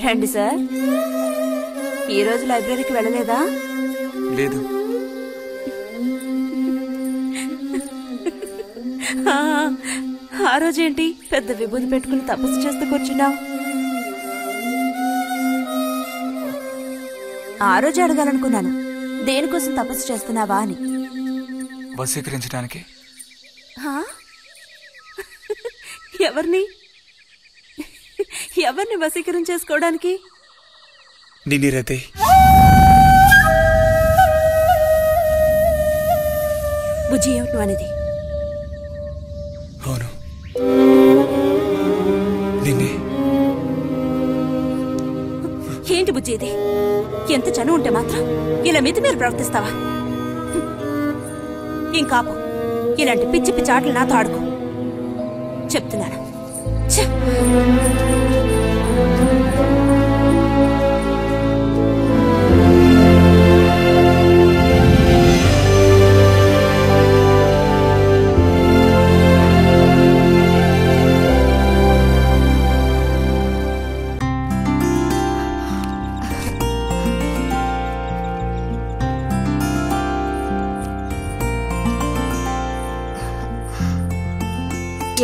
రండి సార్. ఈరోజు లైబ్రరీకి వెళ్ళలేదా? లేదు. ఆ రోజేంటి పెద్ద విభూతి పెట్టుకుని తపస్సు చేస్తూ కూర్చున్నావు? ఆ రోజు అడగాలనుకున్నాను, దేనికోసం తపస్సు చేస్తున్నావా అని. వశీకరించడానికి. ఎవరిని ఎవరిని వశీకరించేసుకోవడానికి? నిన్ను రతే. బుజ్జి, ఏమిటి అనేది? అవును, నిన్నే. ఏంటి బుజ్జి ఇది? ఎంత చనువు ఉంటే మాత్రం ఇలా మీరు ప్రవర్తిస్తావా? ఇంకాపు ఇలాంటి పిచ్చి పిచ్చి ఆటలు నాతో ఆడుకో చెప్తున్నాను.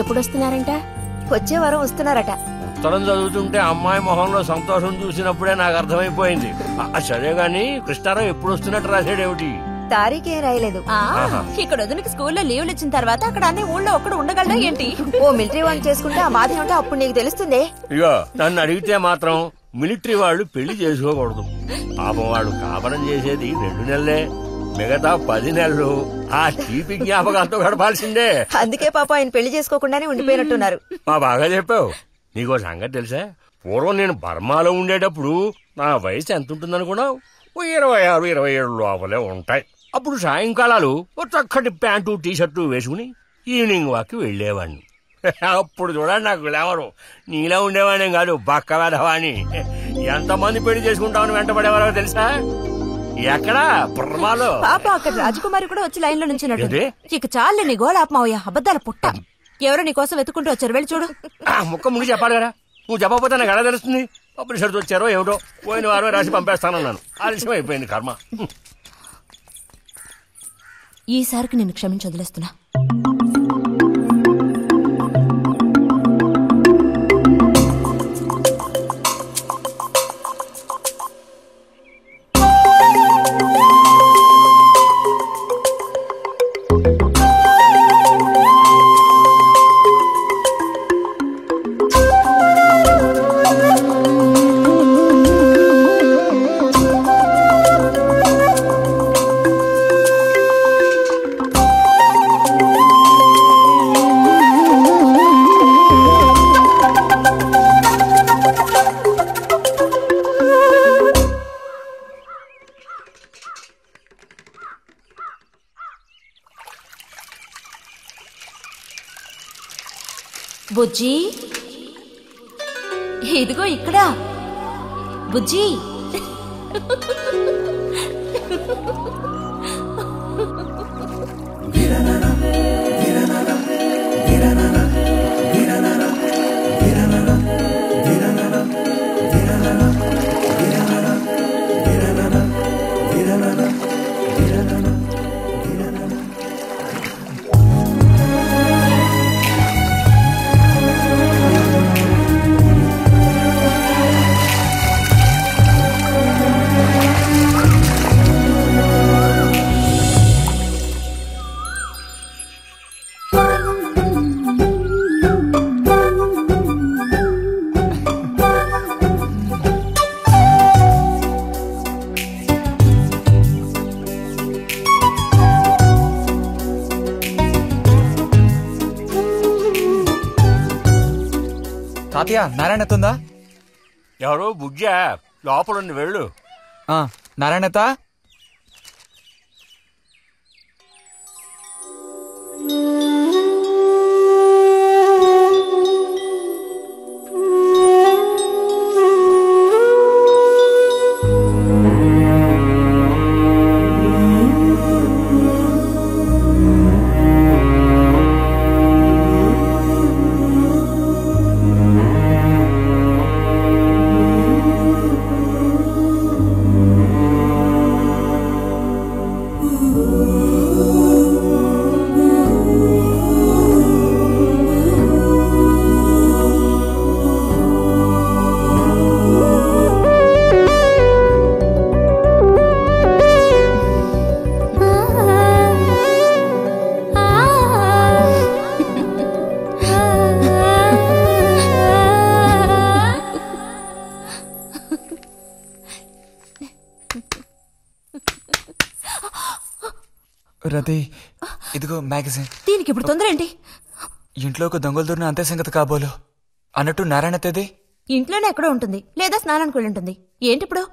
ఎప్పుడొస్తున్నారంట? వచ్చే వారం వస్తున్నారట. ఉత్తరం చదువుతుంటే అమ్మాయి మొహంలో సంతోషం చూసినప్పుడే నాకు అర్థమైపోయింది. సరే గాని కృష్ణారావు ఎప్పుడు వస్తున్నట్టు రాశాడేమిటి? తారీఖే రాయలేదు. ఇక్కడ వదినకి స్కూల్లో లీవ్లు ఇచ్చిన తర్వాత అక్కడ అన్ని ఊళ్ళో ఒక్కడు ఉండగలడా ఏంటి? ఓ మిలిటరీ వాళ్ళు చేసుకుంటే ఆ బాధ ఏమిటో అప్పుడు నీకు తెలుస్తుంది. ఇగో నన్ను అడిగితే మాత్రం మిలిటరీ వాళ్ళు పెళ్లి చేసుకోకూడదు. పాపం వాడు కాపరం చేసేది 2 నెలలే, మిగతా 10 నెలలు ఆ తీపి జ్ఞాపకాలతో గడపాల్సిందే. అందుకే పాప ఆయన పెళ్లి చేసుకోకుండానే ఉండిపోయినట్టున్నారు. బాగా చెప్పావు. నీకో సంగతి తెలుసా? పూర్వం నేను బర్మాలో ఉండేటప్పుడు నా వయసు ఎంత ఉంటుందనుకున్నావు? 26, 27 లోపలే ఉంటాయి. అప్పుడు సాయంకాలాలు ఒక చక్కటి ప్యాంటు టీషర్టు వేసుకుని ఈవినింగ్ వాక్ వెళ్లేవాడిని. అప్పుడు చూడండి నాకు గ్లామరు. నీలా ఉండేవాడిని కాదు, బక్క వేధవాణి. ఎంతమంది పెళ్లి చేసుకుంటామని వెంటబడేవారో తెలుసా? ఎక్కడా బర్మాలో. పాప అక్కడ రాజకుమారి కూడా వచ్చి లైన్ లో నుంచినట్టు. ఇక చాలే నీ గోళాపమావయ్యా, అబద్దాల పుట్ట. ఎవరో నీ కోసం వెతుకుంటూ వచ్చారు, వెళ్ళి చూడు. ముక్క ముందు చెప్పాలి కదా, నువ్వు చెప్పకపోతే నాకు ఎలా తెలుస్తుంది? పబ్లిషర్స్ వచ్చారో ఏమిటో, పోయిన వారమే రాసి పంపేస్తానన్నాను. ఆలస్యం అయిపోయింది కర్మ. ఈసారికి నిన్ను క్షమించి వదిలేస్తున్నా. బుజ్జి, ఇదిగో ఇక్కడ. బుజ్జి, తాతయ్య, నారాయణతుందా? ఎవరు? బుజ్జా లోపలుండి వెళ్ళు. నారాయణత, రతి ఇదిగో మ్యాగజైన్. దీనికి ఇప్పుడు తొందర ఏంటి? ఇంట్లో ఒక దొంగలు దూరిన అంతే సంగతి కాబోలు. అన్నట్టు నారాయణతేది? ఇంట్లోనే ఎక్కడో ఉంటుంది, లేదా స్నానానికి వెళ్ళి ఉంటుంది. ఏంటి ఇప్పుడు?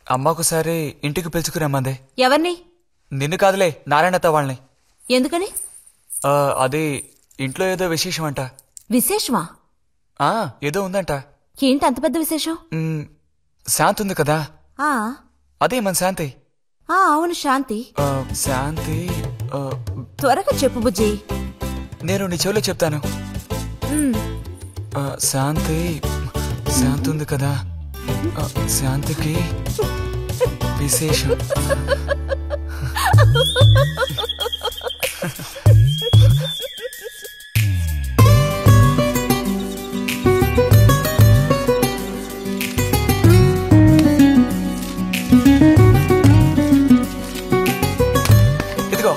అమ్మొకసారి ఇంటికి పిలుచుకురమ్మందే. ఎవరిని? నిన్ను కాదులే, నారాయణత వాళ్ళని. ఎందుకని? అది ఇంట్లో ఏదో విశేషం అంట. విశేషమా? ఏదో ఉందంట. ఏంటి అంత పెద్ద విశేషం? శాంతి ఉంది కదా, ఆ అదే మన శాంతి. అవును, శాంతి. శాంతి త్వరగా చెప్పు బుజ్జి. నేను నీ చెవిలో చెప్తాను. శాంతి శాంతి ఉంది కదా, శాంతికి విశేషం. ఇదిగో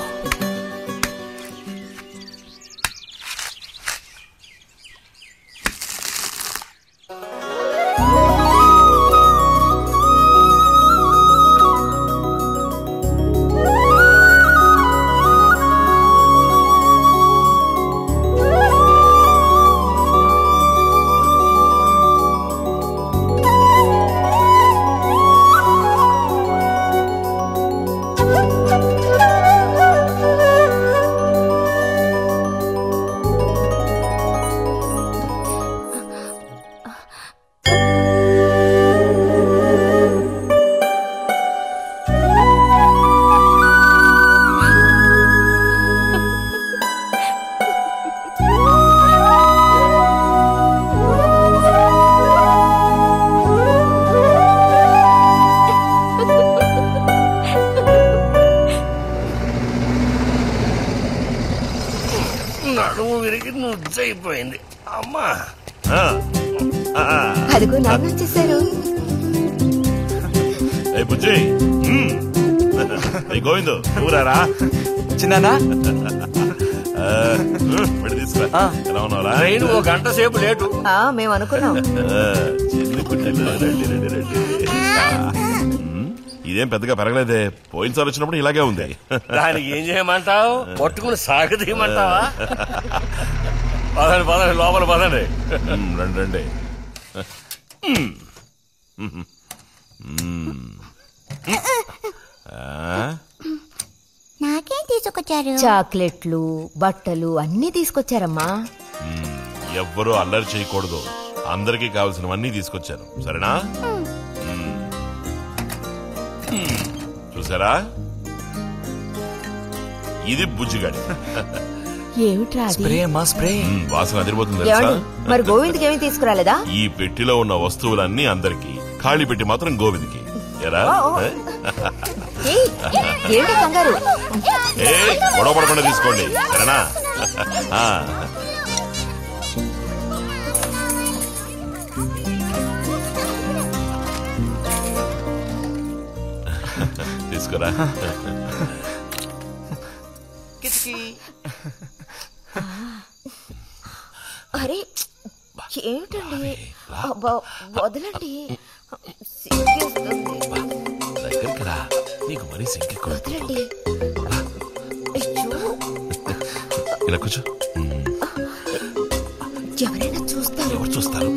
నడుము విరిగి నుజ్జైపోయింది అమ్మా. అదిగో నాన్న వచ్చేసారు. గోవిందు ఊరారా చిన్నానా? తీసుకురా. ఎలా ఉన్నారా? ట్రైన్ 1 గంట సేపు లేటు. మేము అనుకున్నాం. చిన్ని కుట్టెలు రండి రండి రండి. ఇదేం పెద్దగా పెరగలేదే, పోయినసారి వచ్చినప్పుడు ఇలాగే ఉంది. దానికి ఏం చేయమంటావు? పట్టుకుని సాగదీయమంటావా? పదండి పదండి, లోపల పదండి. రండి రండి. నాకేం తీసుకొచ్చారు? చాక్లెట్లు, బట్టలు అన్నీ తీసుకొచ్చారమ్మా. ఎవ్వరూ అల్లరి చేయకూడదు, అందరికీ కావాల్సినవన్నీ తీసుకొచ్చాను, సరేనా? చూసారా, ఇది బుజ్జిగాడి. ఏమిట్రా అది? స్ప్రే అమ్మా, స్ప్రే. వాసన అదిరిపోతుంది తెలుసా? ఏమండి, మరి గోవింద్కి ఏమీ తీసుకురాలేదా? ఈ పెట్టిలో ఉన్న వస్తువులన్నీ అందరికి, ఖాళీ పెట్టి మాత్రం గోవింద్కి. ఎరా ఏంటి కంగారు? గొడవ పడకుండా తీసుకోండి, సరేనా? తీసుకురా. అరే ఏమిటండి, వదలండి. దగ్గరికి రా, నీకు మరీ సింకెక్కువ. వదలండి. ఇలా కూర్చో. ఎవరైనా చూస్తారు. ఎవరు చూస్తారు?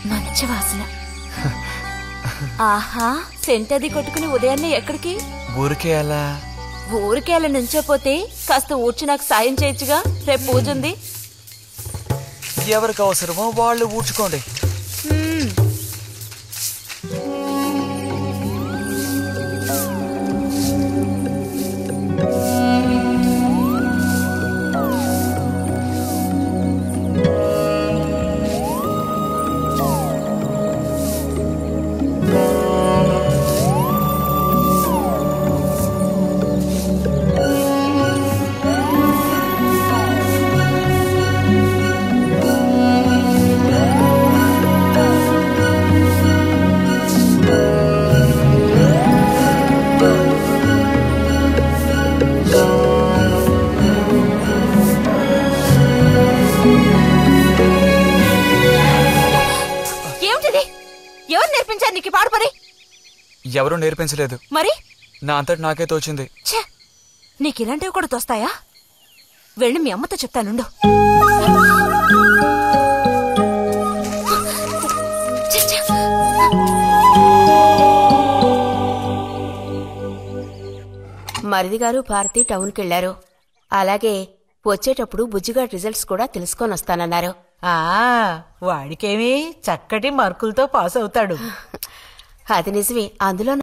మంచి వాసన. ఆహా, సెంట్ అది కొట్టుకుని ఉదయాన్నే ఎక్కడికి? ఊరికే అలా. ఊరికే అలా నుంచోపోతే కాస్త ఊడ్చి నాకు సాయం చేయొచ్చుగా, రేపు పూజ ఉంది. ఎవరికి అవసరమో వాళ్ళు ఊడ్చుకోండి. ఏమిటిది? ఎవరు నేర్పించారు నీకు పాడు పని? ఎవరూ నేర్పించలేదు, మరి నా అంతటి నాకే తోచింది. ఛే, నీకు ఇలాంటివి కూడా తోస్తాయా? వెళ్ళి మీ అమ్మతో చెప్తానుండు. మరిది గారు భారతి టౌన్కి వెళ్లారు. అలాగే వచ్చేటప్పుడు బుజ్జిగాడి రిజల్ట్స్ కూడా తెలుసుకొని వస్తానన్నారు. వాడికేమి చక్కటి మార్కులతో పాస్ అవుతాడు. అది నిజమే. అందులో